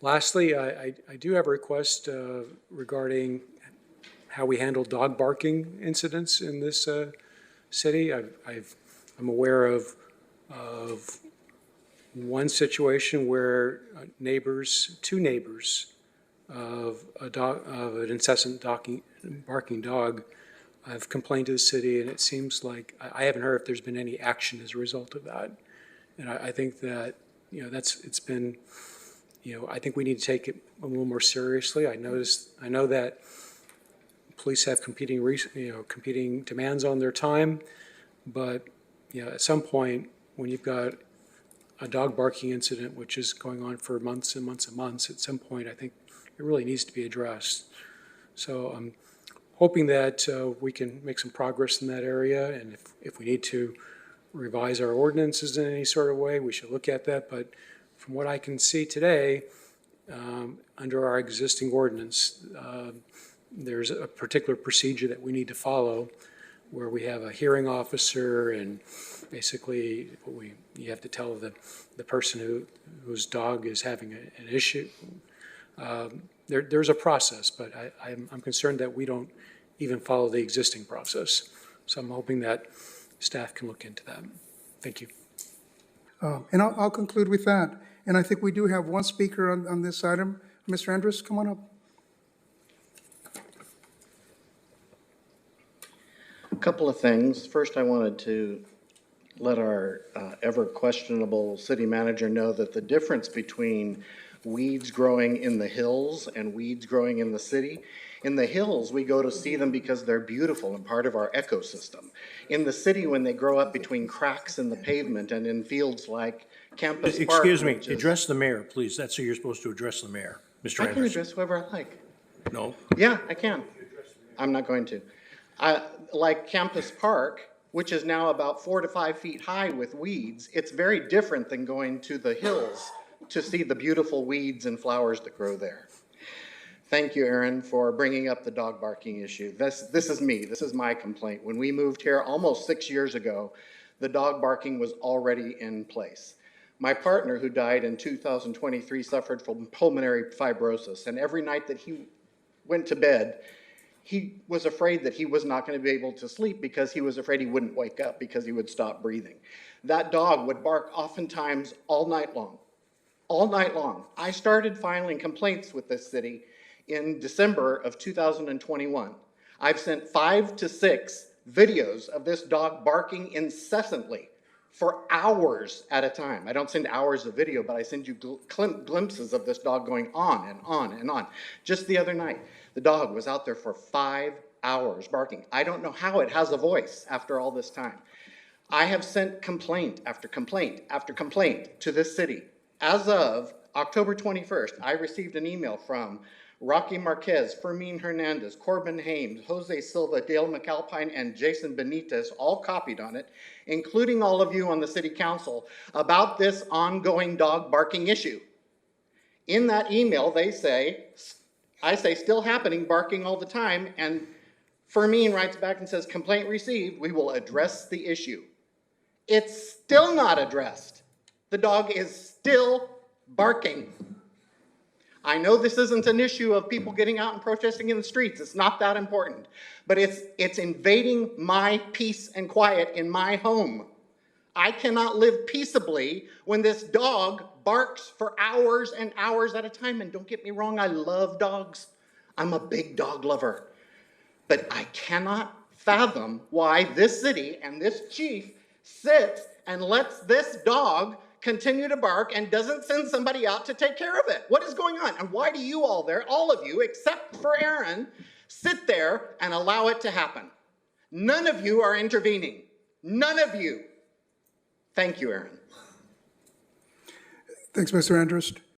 Lastly, I do have a request regarding how we handle dog barking incidents in this city. I'm aware of one situation where two neighbors of an incessant barking dog have complained to the city, and it seems like I haven't heard if there's been any action as a result of that. And I think that, it's been, I think we need to take it a little more seriously. I know that police have competing demands on their time, but, at some point, when you've got a dog barking incident, which is going on for months and months and months, at some point, I think it really needs to be addressed. So I'm hoping that we can make some progress in that area, and if we need to revise our ordinances in any sort of way, we should look at that. But from what I can see today, under our existing ordinance, there's a particular procedure that we need to follow where we have a hearing officer, and basically you have to tell the person whose dog is having an issue. There's a process, but I'm concerned that we don't even follow the existing process. So I'm hoping that staff can look into that. Thank you. And I'll conclude with that. And I think we do have one speaker on this item. Mr. Andrus, come on up. A couple of things. First, I wanted to let our ever questionable city manager know that the difference between weeds growing in the hills and weeds growing in the city. In the hills, we go to see them because they're beautiful and part of our ecosystem. In the city, when they grow up between cracks in the pavement and in fields like Campus Park. Excuse me, address the mayor, please. That's who you're supposed to address, the mayor. Mr. I can Andrus. address whoever I like. No? Yeah, I can. I'm not going to. Like Campus Park, which is now about 4 to 5 feet high with weeds, it's very different than going to the hills to see the beautiful weeds and flowers that grow there. Thank you, Aaron, for bringing up the dog barking issue. This is me. This is my complaint. When we moved here almost 6 years ago, the dog barking was already in place. My partner, who died in 2023, suffered from pulmonary fibrosis, and every night that he went to bed, he was afraid that he was not going to be able to sleep because he was afraid he wouldn't wake up because he would stop breathing. That dog would bark oftentimes all night long. All night long. I started filing complaints with this city in December of 2021. I've sent 5 to 6 videos of this dog barking incessantly for hours at a time. I don't send hours of video, but I send you glimpses of this dog going on and on and on. Just the other night, the dog was out there for 5 hours barking. I don't know how it has a voice after all this time. I have sent complaint after complaint after complaint to this city. As of October 21st, I received an email from Rocky Marquez, Fermin Hernandez, Corbin Hames, Jose Silva, Dale McAlpine, and Jason Benitez, all copied on it, including all of you on the city council, about this ongoing dog barking issue. In that email, I say, still happening, barking all the time, and Fermin writes back and says, complaint received, we will address the issue. It's still not addressed. The dog is still barking. I know this isn't an issue of people getting out and protesting in the streets. It's not that important. But it's invading my peace and quiet in my home. I cannot live peaceably when this dog barks for hours and hours at a time. And don't get me wrong, I love dogs. I'm a big dog lover. But I cannot fathom why this city and this chief sits and lets this dog continue to bark and doesn't send somebody out to take care of it. What is going on? And why do you all there, all of you, except for Aaron, sit there and allow it to happen? None of you are intervening. None of you. Thank you, Aaron. Thanks, Mr. Andrus.